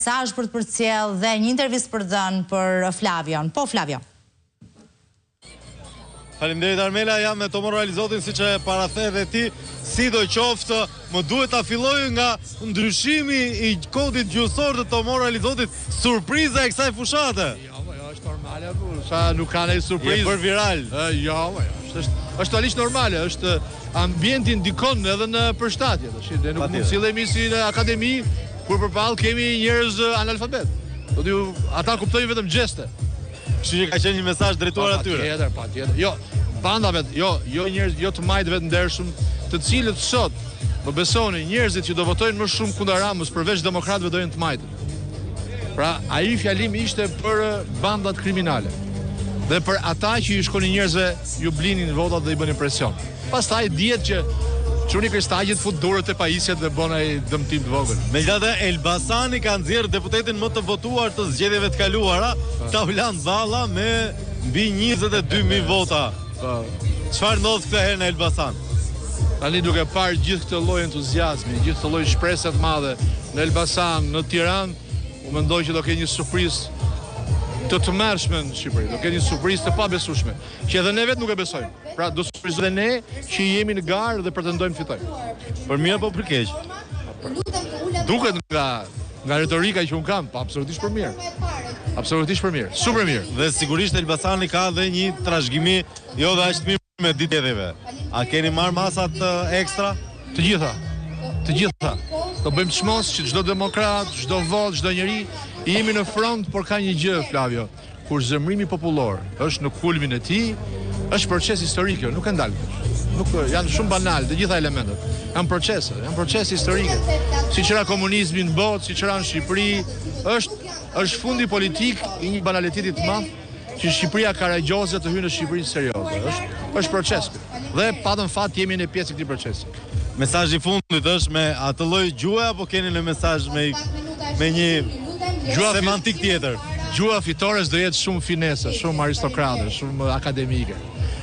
mesazh për të përcjell dhe një intervistë për dhënë për Flavion. Po, Flavio. Faleminderit Armela, jam me Tomor Realizotin siç e parathe dhe ti, sidoqoftë më duhet ta filloj nga ndryshimi i kodit gjuhësor të Tomor Realizotit, surpriza e kësaj fushate. Jo, është normale, sa nuk ka ndonjë surprizë. Je bër viral. Jo, është totalisht normale, është ambienti ndikon edhe në përshtatje, tash ne nuk mund të sillemi si në akademi kur përballë kemi njerëz analfabet. Do t'ju ata kuptojnë vetëm gjeste. Kështu që ka qenë një mesazh drejtuar atyre. Patjetër. Jo, bandave, jo njerëz, jo të majtëve të ndershëm, të cilët sot, më besoni, njerëzit që do votojnë më shumë kundër Ramës përveç demokratëve do jenë të majtët. Pra, ai fjalim ishte për bandat kriminale. Dhe për ata që i shkonin njerëzve, ju blinin votat dhe i bënin presion. Pastaj dihet që çuni kristaqet fut durët e pajisjet dhe bën ai dëmtim të vogël. Megjithatë Elbasani ka nxjerr deputetin më të votuar të zgjedhjeve të kaluara, Taulan Balla me mbi 22.000 vota. Çfarë ndodh këtë herë në Elbasan? Tani duke parë gjithë këtë lloj entuziazmi, gjithë këtë lloj shprese të madhe në Elbasan, në Tiranë, u mendoj që do ketë një surprizë të tmerrshme në Shqipëri, do ketë një surprizë të pabesueshme, që edhe ne vetë nuk e besojmë. Pra do surprizojmë ne që jemi në garë dhe pretendojmë fitojmë. Për mirë apo për keq? Duket nga retorika që un kam, pa absolutisht për mirë. Absolutisht për mirë, super mirë. Dhe sigurisht Elbasani ka dhe një trashëgimi jo dhe aq të mirë me ditëve. A keni marrë masat ekstra? Të gjitha. Do bëjmë çmos që çdo demokrat, çdo vot, çdo njeri jemi në front, por ka një gjë, Flavio, kur zemrimi popullor është në kulmin e tij, është proces historik, nuk e ndal. Nuk janë shumë banal të gjitha elementet. Janë procese historike. Siç era komunizmi në botë, siç era në Shqipëri, është fundi politik i një banaliteti të madh që Shqipëria karagjoze të hyjë në Shqipëri serioze. Është proces. Dhe patëm fat jemi në pjesë të këtij procesi. Mesazhi i fundit është me atë lloj gjuhe apo keni në mesazh me një gjuhë semantik tjetër? Gjuha fitores do jetë shumë finese, shumë aristokrate, shumë akademike.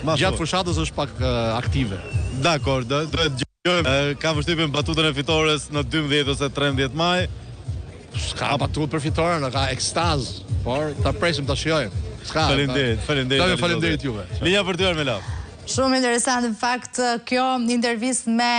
Gjatë fushatës është pak aktive. Dakor, do të dëgjojmë. Ka vështirë batutën e fitores në 12 ose 13 maj. S'ka batutë për fitoren, ka ekstaz, por ta presim ta shijojmë. Faleminderit juve. Linja për ty Armela. Shumë interesant në fakt kjo intervistë me